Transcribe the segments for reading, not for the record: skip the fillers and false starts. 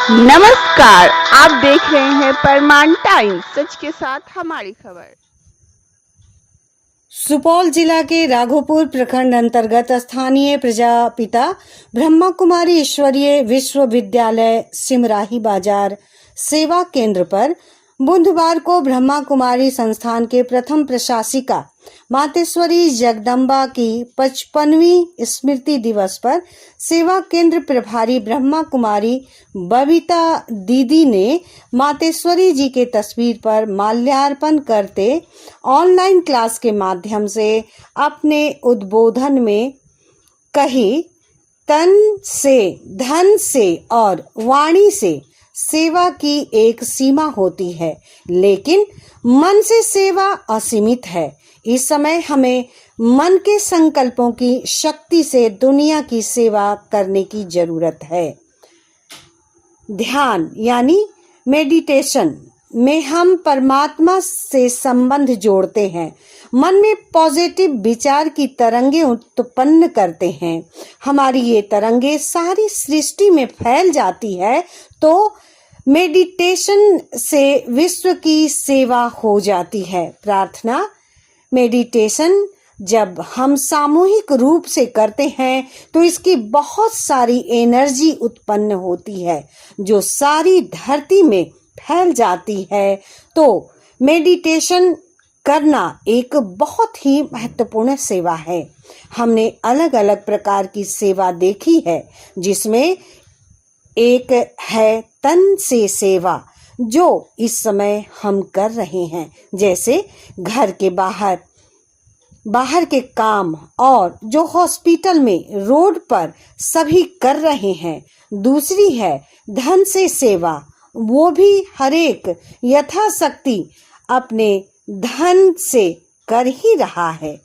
नमस्कार, आप देख रहे हैं परमान टाइम्स, सच के साथ हमारी खबर। सुपौल जिला के राघोपुर प्रखंड अंतर्गत स्थानीय प्रजापिता ब्रह्मा कुमारी ईश्वरीय विश्वविद्यालय सिमराही बाजार सेवा केंद्र पर बुधवार को ब्रह्मा कुमारी संस्थान के प्रथम प्रशासिका मातेश्वरी जगदम्बा की 55वीं स्मृति दिवस पर सेवा केंद्र प्रभारी ब्रह्मा कुमारी बबीता दीदी ने मातेश्वरी जी के तस्वीर पर माल्यार्पण करते ऑनलाइन क्लास के माध्यम से अपने उद्बोधन में कही, तन से, धन से और वाणी से सेवा की एक सीमा होती है, लेकिन मन से सेवा असीमित है। इस समय हमें मन के संकल्पों की शक्ति से दुनिया की सेवा करने की जरूरत है। ध्यान यानी मेडिटेशन में हम परमात्मा से संबंध जोड़ते हैं, मन में पॉजिटिव विचार की तरंगे उत्पन्न करते हैं। हमारी ये तरंगे सारी सृष्टि में फैल जाती है, तो मेडिटेशन से विश्व की सेवा हो जाती है। प्रार्थना मेडिटेशन जब हम सामूहिक रूप से करते हैं तो इसकी बहुत सारी एनर्जी उत्पन्न होती है जो सारी धरती में फैल जाती है। तो मेडिटेशन करना एक बहुत ही महत्वपूर्ण सेवा है। हमने अलग अलग प्रकार की सेवा देखी है, जिसमें एक है तन से सेवा, जो इस समय हम कर रहे हैं, जैसे घर के बाहर के काम और जो हॉस्पिटल में, रोड पर सभी कर रहे हैं। दूसरी है धन से सेवा, वो भी हरेक यथाशक्ति अपने धन से कर ही रहा है।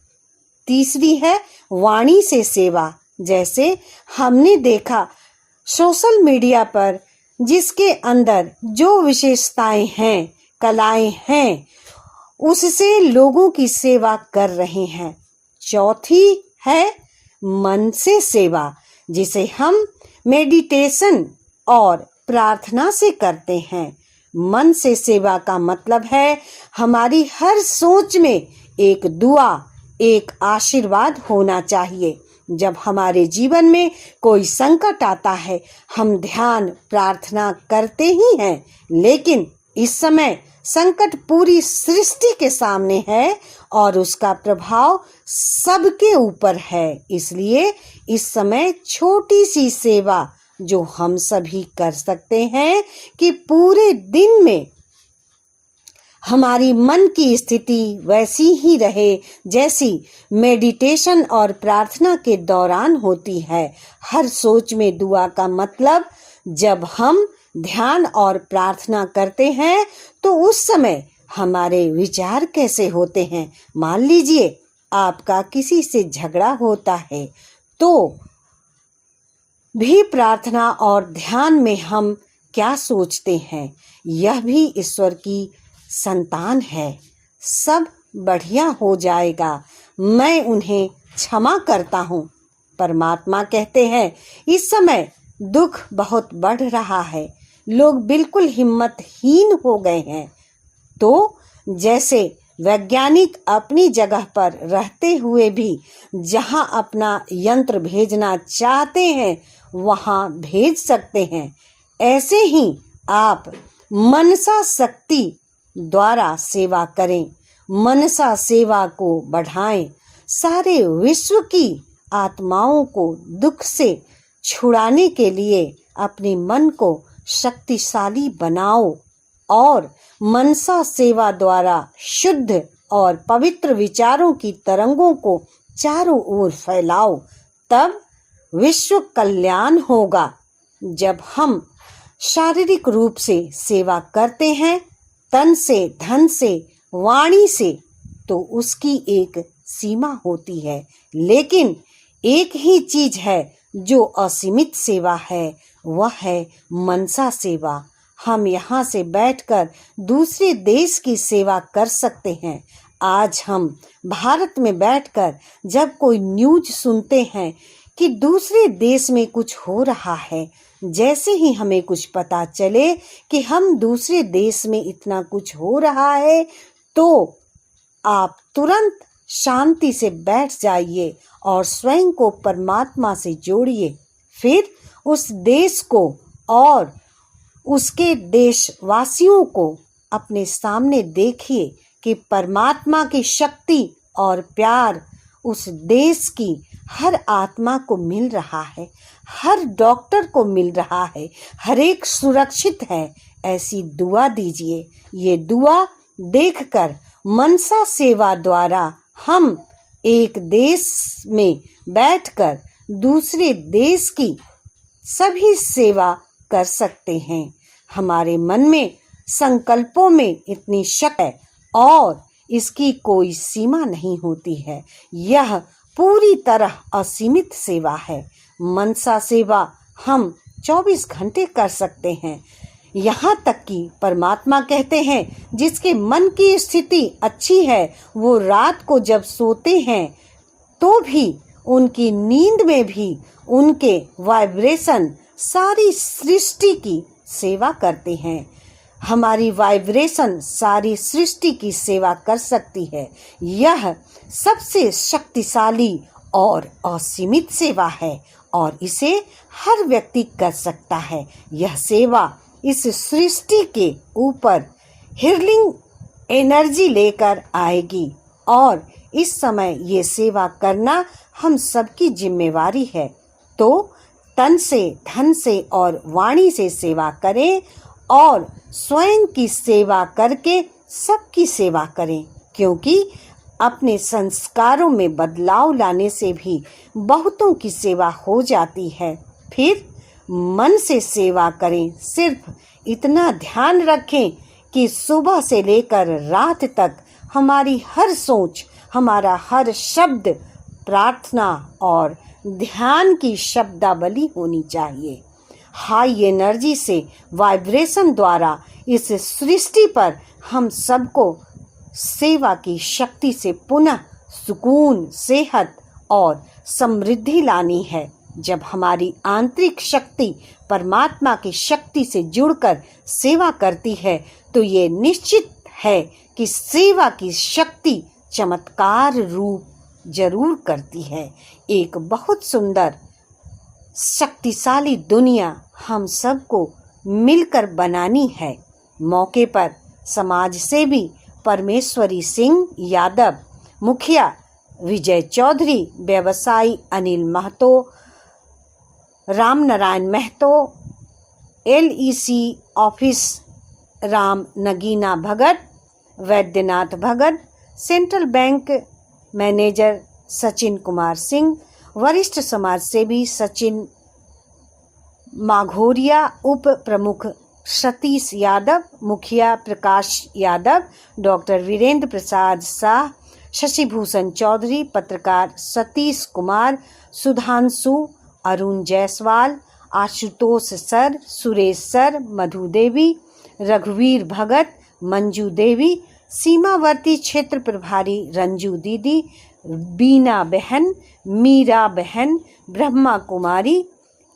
तीसरी है वाणी से सेवा, जैसे हमने देखा सोशल मीडिया पर जिसके अंदर जो विशेषताएं हैं, कलाएं हैं, उससे लोगों की सेवा कर रहे हैं। चौथी है मन से सेवा, जिसे हम मेडिटेशन और प्रार्थना से करते हैं। मन से सेवा का मतलब है हमारी हर सोच में एक दुआ, एक आशीर्वाद होना चाहिए। जब हमारे जीवन में कोई संकट आता है, हम ध्यान प्रार्थना करते ही हैं, लेकिन इस समय संकट पूरी सृष्टि के सामने है और उसका प्रभाव सबके ऊपर है। इसलिए इस समय छोटी सी सेवा जो हम सभी कर सकते हैं कि पूरे दिन में हमारी मन की स्थिति वैसी ही रहे जैसी मेडिटेशन और प्रार्थना के दौरान होती है। हर सोच में दुआ का मतलब, जब हम ध्यान और प्रार्थना करते हैं तो उस समय हमारे विचार कैसे होते हैं। मान लीजिए आपका किसी से झगड़ा होता है, तो भी प्रार्थना और ध्यान में हम क्या सोचते हैं, यह भी ईश्वर की संतान है। सब बढ़िया हो जाएगा, मैं उन्हें क्षमा करता हूँ। परमात्मा कहते हैं इस समय दुख बहुत बढ़ रहा है, लोग बिल्कुल हिम्मतहीन हो गए हैं। तो जैसे वैज्ञानिक अपनी जगह पर रहते हुए भी जहां अपना यंत्र भेजना चाहते हैं वहां भेज सकते हैं, ऐसे ही आप मनसा शक्ति द्वारा सेवा करें, मनसा सेवा को बढ़ाएं, सारे विश्व की आत्माओं को दुख से छुड़ाने के लिए अपने मन को शक्तिशाली बनाओ और मनसा सेवा द्वारा शुद्ध और पवित्र विचारों की तरंगों को चारों ओर फैलाओ, तब विश्व कल्याण होगा। जब हम शारीरिक रूप से सेवा करते हैं, तन से, धन से, वाणी से, तो उसकी एक सीमा होती है, लेकिन एक ही चीज है जो असीमित सेवा है, वह है मनसा सेवा। हम यहाँ से बैठकर दूसरे देश की सेवा कर सकते हैं। आज हम भारत में बैठकर जब कोई न्यूज सुनते हैं कि दूसरे देश में कुछ हो रहा है, जैसे ही हमें कुछ पता चले कि हम दूसरे देश में इतना कुछ हो रहा है, तो आप तुरंत शांति से बैठ जाइए और स्वयं को परमात्मा से जोड़िए। फिर उस देश को और उसके देशवासियों को अपने सामने देखिए कि परमात्मा की शक्ति और प्यार उस देश की हर आत्मा को मिल रहा है, हर डॉक्टर को मिल रहा है, हर एक सुरक्षित है। ऐसी दुआ दीजिए। ये दुआ देखकर मनसा सेवा द्वारा हम एक देश में बैठकर दूसरे देश की सभी सेवा कर सकते हैं। हमारे मन में संकल्पों में इतनी शक्ति है और इसकी कोई सीमा नहीं होती है। यह पूरी तरह असीमित सेवा है। मनसा सेवा हम 24 घंटे कर सकते हैं। यहाँ तक कि परमात्मा कहते हैं, जिसके मन की स्थिति अच्छी है वो रात को जब सोते हैं तो भी उनकी नींद में भी उनके वाइब्रेशन सारी सृष्टि की सेवा करते हैं। हमारी वाइब्रेशन सारी सृष्टि की सेवा कर सकती है। यह सबसे शक्तिशाली और असीमित सेवा है और इसे हर व्यक्ति कर सकता है। यह सेवा इस सृष्टि के ऊपर हीलिंग एनर्जी लेकर आएगी और इस समय ये सेवा करना हम सबकी जिम्मेवारी है। तो तन से, धन से और वाणी से सेवा करें और स्वयं की सेवा करके सबकी सेवा करें, क्योंकि अपने संस्कारों में बदलाव लाने से भी बहुतों की सेवा हो जाती है। फिर मन से सेवा करें। सिर्फ इतना ध्यान रखें कि सुबह से लेकर रात तक हमारी हर सोच, हमारा हर शब्द प्रार्थना और ध्यान की शब्दावली होनी चाहिए। हाई एनर्जी से वाइब्रेशन द्वारा इस सृष्टि पर हम सबको सेवा की शक्ति से पुनः सुकून, सेहत और समृद्धि लानी है। जब हमारी आंतरिक शक्ति परमात्मा की शक्ति से जुड़कर सेवा करती है तो ये निश्चित है कि सेवा की शक्ति चमत्कार रूप जरूर करती है। एक बहुत सुंदर शक्तिशाली दुनिया हम सबको मिलकर बनानी है। मौके पर समाज सेवी परमेश्वरी सिंह यादव, मुखिया विजय चौधरी, व्यवसायी Anil Mahto, Ram Narayan Mahto, LEC office Ram Nagina Bhagat, Baidyanath Bhagat, central bank manager Sachin Kumar Singh, वरिष्ठ समाज सेवी सचिन माघोरिया, उप प्रमुख सतीश यादव, मुखिया प्रकाश यादव, डॉक्टर वीरेंद्र प्रसाद शाह, शशिभूषण चौधरी, पत्रकार सतीश कुमार, सुधांशु, अरुण जायसवाल, आशुतोष सर, सुरेश सर, मधु देवी, रघुवीर भगत, मंजू देवी, सीमावर्ती क्षेत्र प्रभारी रंजू दीदी, बीना बहन, मीरा बहन, ब्रह्मा कुमारी,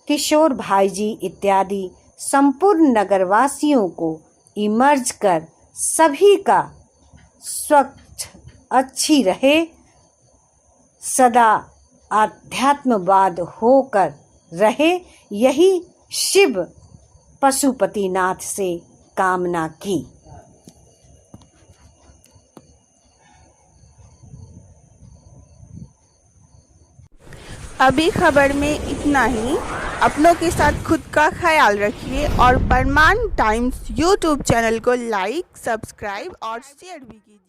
किशोर भाई जी इत्यादि संपूर्ण नगरवासियों को इमर्ज कर सभी का स्वच्छ अच्छी रहे, सदा आध्यात्मवाद होकर रहे, यही शिव पशुपतिनाथ से कामना की। अभी खबर में इतना ही। अपनों के साथ खुद का ख्याल रखिए और परमान टाइम्स यूट्यूब चैनल को लाइक, सब्सक्राइब और शेयर भी कीजिए।